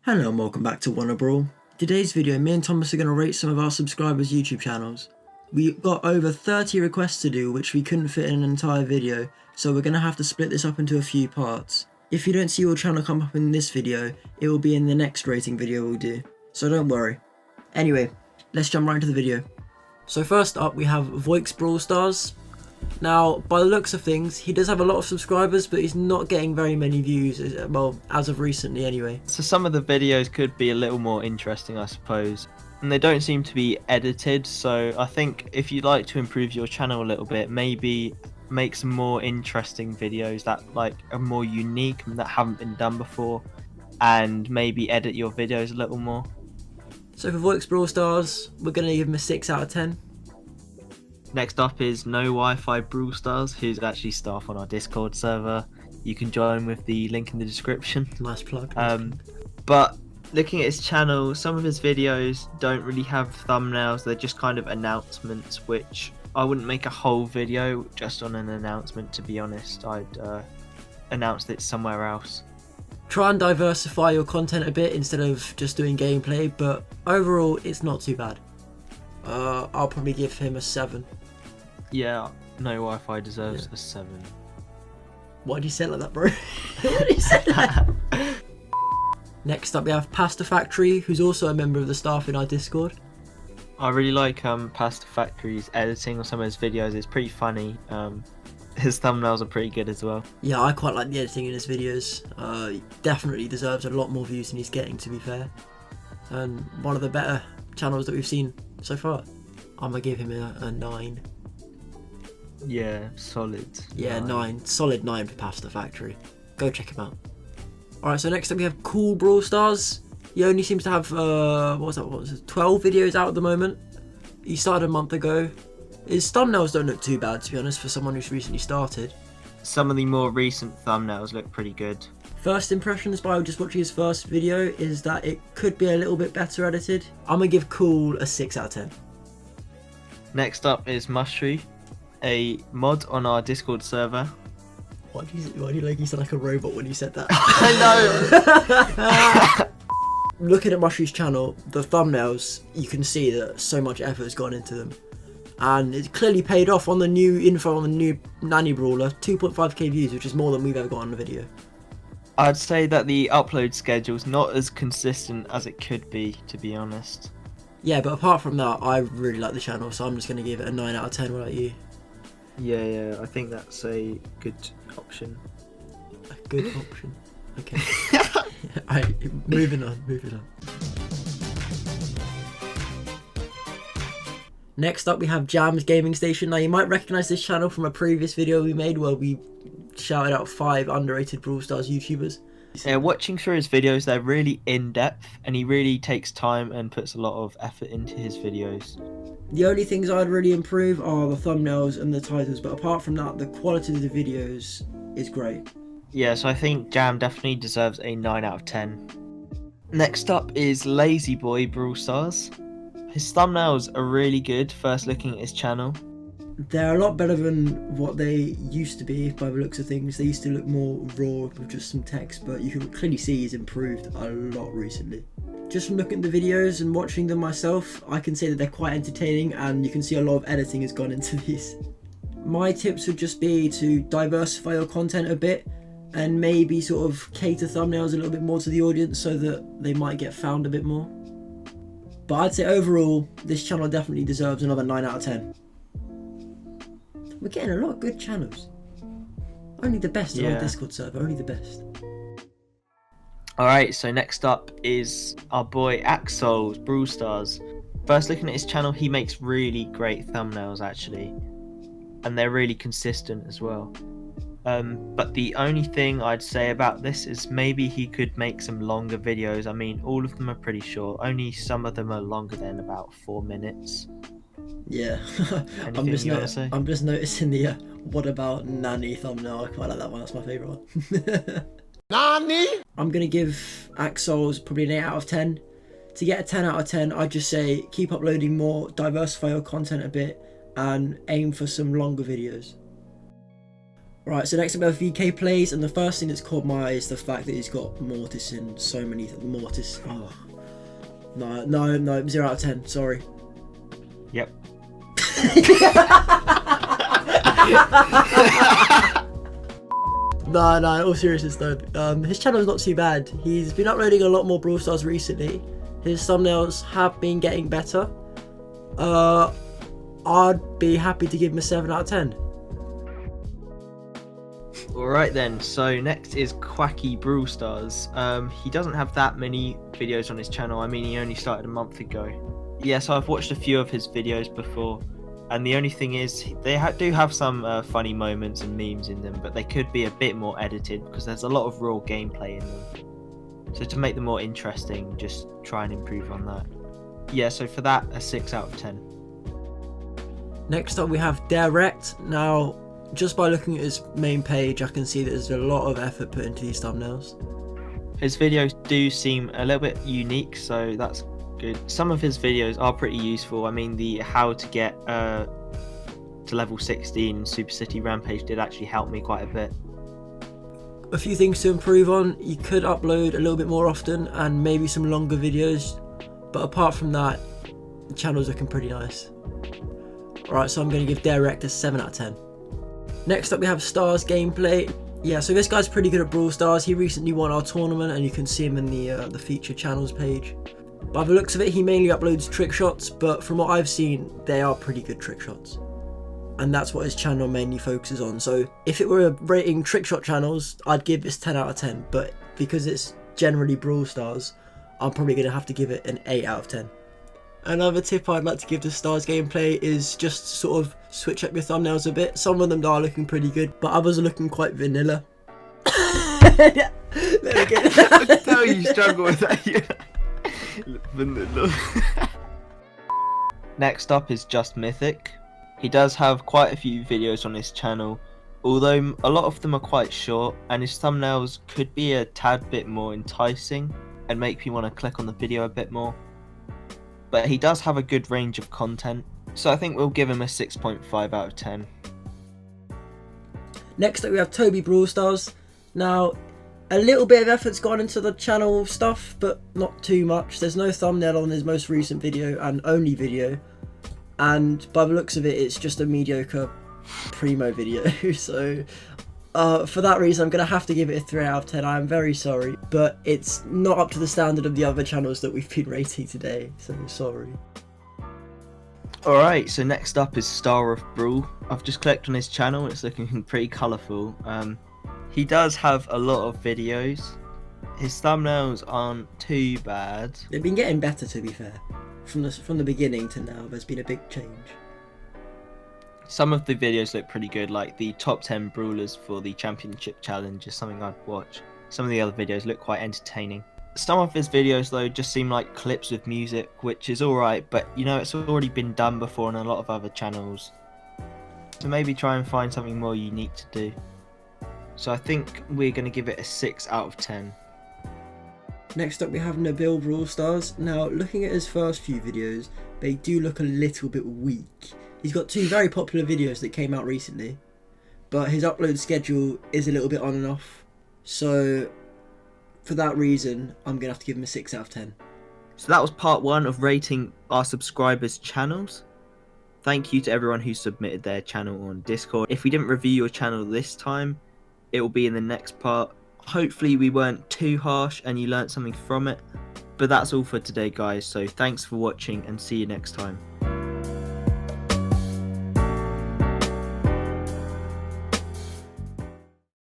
Hello and welcome back to Brawl. Today's video, me and Thomas are going to rate some of our subscribers' YouTube channels. We got over 30 requests to do, which we couldn't fit in an entire video, so we're going to have to split this up into a few parts. If you don't see your channel come up in this video, it will be in the next rating video we'll do, so don't worry. Anyway, let's jump right into the video. So first up we have Voix Brawl Stars. Now, by the looks of things, he does have a lot of subscribers, but he's not getting very many views, well, as of recently anyway. So some of the videos could be a little more interesting, I suppose. And they don't seem to be edited, so I think if you'd like to improve your channel a little bit, maybe make some more interesting videos that are more unique and that haven't been done before, and maybe edit your videos a little more. So for Voix Brawl Stars, we're going to give him a 6 out of 10. Next up is No Wi-Fi Brawl Stars, who's actually staff on our Discord server. You can join with the link in the description. Nice plug. But looking at his channel, some of his videos don't really have thumbnails. They're just kind of announcements, which I wouldn't make a whole video just on an announcement, to be honest. I'd announce it somewhere else. Try and diversify your content a bit instead of just doing gameplay, but overall it's not too bad. I'll probably give him a 7. Yeah, No Wi-Fi deserves a 7. Why do you say it like that, bro? Why do you say that? Next up we have Pasta Factory, who's also a member of the staff in our Discord. I really like Pasta Factory's editing on some of his videos. It's pretty funny. His thumbnails are pretty good as well. Yeah, I quite like the editing in his videos. He definitely deserves a lot more views than he's getting, to be fair. And one of the better channels that we've seen so far. I'm gonna give him a 9. Yeah, solid. Yeah, 9. Solid 9 for Pasta Factory. Go check him out. Alright, so next up we have Cool Brawl Stars. He only seems to have 12 videos out at the moment. He started a month ago. His thumbnails don't look too bad, to be honest, for someone who's recently started. Some of the more recent thumbnails look pretty good. First impressions by just watching his first video is that it could be a little bit better edited. I'm gonna give Cool a 6 out of 10. Next up is Mushree, a mod on our Discord server. Why do you like you sound like a robot when you said that? I know! Looking at Mushree's channel, the thumbnails, you can see that so much effort has gone into them. And it's clearly paid off on the new info on the new Nanny Brawler. 2.5k views, which is more than we've ever got on the video. I'd say that the upload schedule's not as consistent as it could be, to be honest. Yeah, but apart from that, I really like the channel, so I'm just going to give it a 9 out of 10. What about you? Yeah, I think that's a good option. A good option? Okay. Alright, moving on. Next up we have Jam's Gaming Station. Now you might recognise this channel from a previous video we made where we shouted out 5 underrated Brawl Stars YouTubers. Yeah, watching through his videos, they're really in-depth and he really takes time and puts a lot of effort into his videos. The only things I'd really improve are the thumbnails and the titles, but apart from that, the quality of the videos is great. Yeah, so I think Jam definitely deserves a 9 out of 10. Next up is Lazy Boy Brawl Stars. His thumbnails are really good, first looking at his channel. They're a lot better than what they used to be by the looks of things. They used to look more raw with just some text, but you can clearly see he's improved a lot recently. Just from looking at the videos and watching them myself, I can say that they're quite entertaining and you can see a lot of editing has gone into these. My tips would just be to diversify your content a bit and maybe sort of cater thumbnails a little bit more to the audience so that they might get found a bit more. But I'd say overall, this channel definitely deserves another 9 out of 10. We're getting a lot of good channels. Only the best on our Discord server, only the best. Alright, so next up is our boy Axel's Brawl Stars. First looking at his channel, he makes really great thumbnails actually. And they're really consistent as well. But the only thing I'd say about this is maybe he could make some longer videos. I mean, all of them are pretty short. Only some of them are longer than about 4 minutes. Yeah, I'm just noticing the what about Nanny thumbnail. I quite like that one, that's my favourite one. Nanny? I'm going to give Axel's probably an 8 out of 10. To get a 10 out of 10, I'd just say keep uploading more, diversify your content a bit, and aim for some longer videos. Right, so next up we have VK Plays, and the first thing that's caught my eye is the fact that he's got Mortis in so many... Mortis... Oh. No, 0 out of 10, sorry. Yep. No, in all seriousness though, his channel's not too bad. He's been uploading a lot more Brawl Stars recently. His thumbnails have been getting better. I'd be happy to give him a 7 out of 10. Alright then, so next is Quacky Brawl Stars. He doesn't have that many videos on his channel. I mean, he only started a month ago. Yeah, so I've watched a few of his videos before, and the only thing is, they do have some funny moments and memes in them, but they could be a bit more edited because there's a lot of raw gameplay in them. So to make them more interesting, just try and improve on that. Yeah, so for that, a 6 out of 10. Next up we have Direct. Now, just by looking at his main page, I can see that there's a lot of effort put into these thumbnails. His videos do seem a little bit unique, so that's good. Some of his videos are pretty useful. I mean, the how to get to level 16 in Super City Rampage did actually help me quite a bit. A few things to improve on. You could upload a little bit more often and maybe some longer videos, but apart from that, the channel's looking pretty nice. Alright, so I'm going to give Direct a 7 out of 10. Next up we have Stars Gameplay. Yeah, so this guy's pretty good at Brawl Stars. He recently won our tournament and you can see him in the featured channels page. By the looks of it, he mainly uploads trick shots, but from what I've seen, they are pretty good trick shots. And that's what his channel mainly focuses on. So if it were rating trick shot channels, I'd give this 10 out of 10. But because it's generally Brawl Stars, I'm probably going to have to give it an 8 out of 10. Another tip I'd like to give to Stars Gameplay is just sort of switch up your thumbnails a bit. Some of them are looking pretty good, but others are looking quite vanilla. There we go. I can tell you struggle with that. Vanilla. Next up is Just Mythic. He does have quite a few videos on his channel, although a lot of them are quite short, and his thumbnails could be a tad bit more enticing and make me want to click on the video a bit more. But he does have a good range of content, so I think we'll give him a 6.5 out of 10. Next up we have Toby Brawl Stars. Now, a little bit of effort's gone into the channel stuff, but not too much. There's no thumbnail on his most recent video and only video, and by the looks of it, it's just a mediocre primo video. So for that reason, I'm going to have to give it a 3 out of 10. I am very sorry, but it's not up to the standard of the other channels that we've been rating today, so sorry. Alright, so next up is Star of Brawl. I've just clicked on his channel and it's looking pretty colourful. He does have a lot of videos. His thumbnails aren't too bad. They've been getting better, to be fair. From the beginning to now, there's been a big change. Some of the videos look pretty good, like the top 10 brawlers for the championship challenge is something I'd watch. Some of the other videos look quite entertaining. Some of his videos though just seem like clips with music, which is alright, but you know, it's already been done before on a lot of other channels. So maybe try and find something more unique to do. So I think we're going to give it a 6 out of 10. Next up we have Nabil Brawl Stars. Now, looking at his first few videos, they do look a little bit weak. He's got 2 very popular videos that came out recently, but his upload schedule is a little bit on and off. So for that reason, I'm going to have to give him a 6 out of 10. So that was part 1 of rating our subscribers' channels. Thank you to everyone who submitted their channel on Discord. If we didn't review your channel this time, it will be in the next part. Hopefully we weren't too harsh and you learnt something from it. But that's all for today, guys. So thanks for watching and see you next time.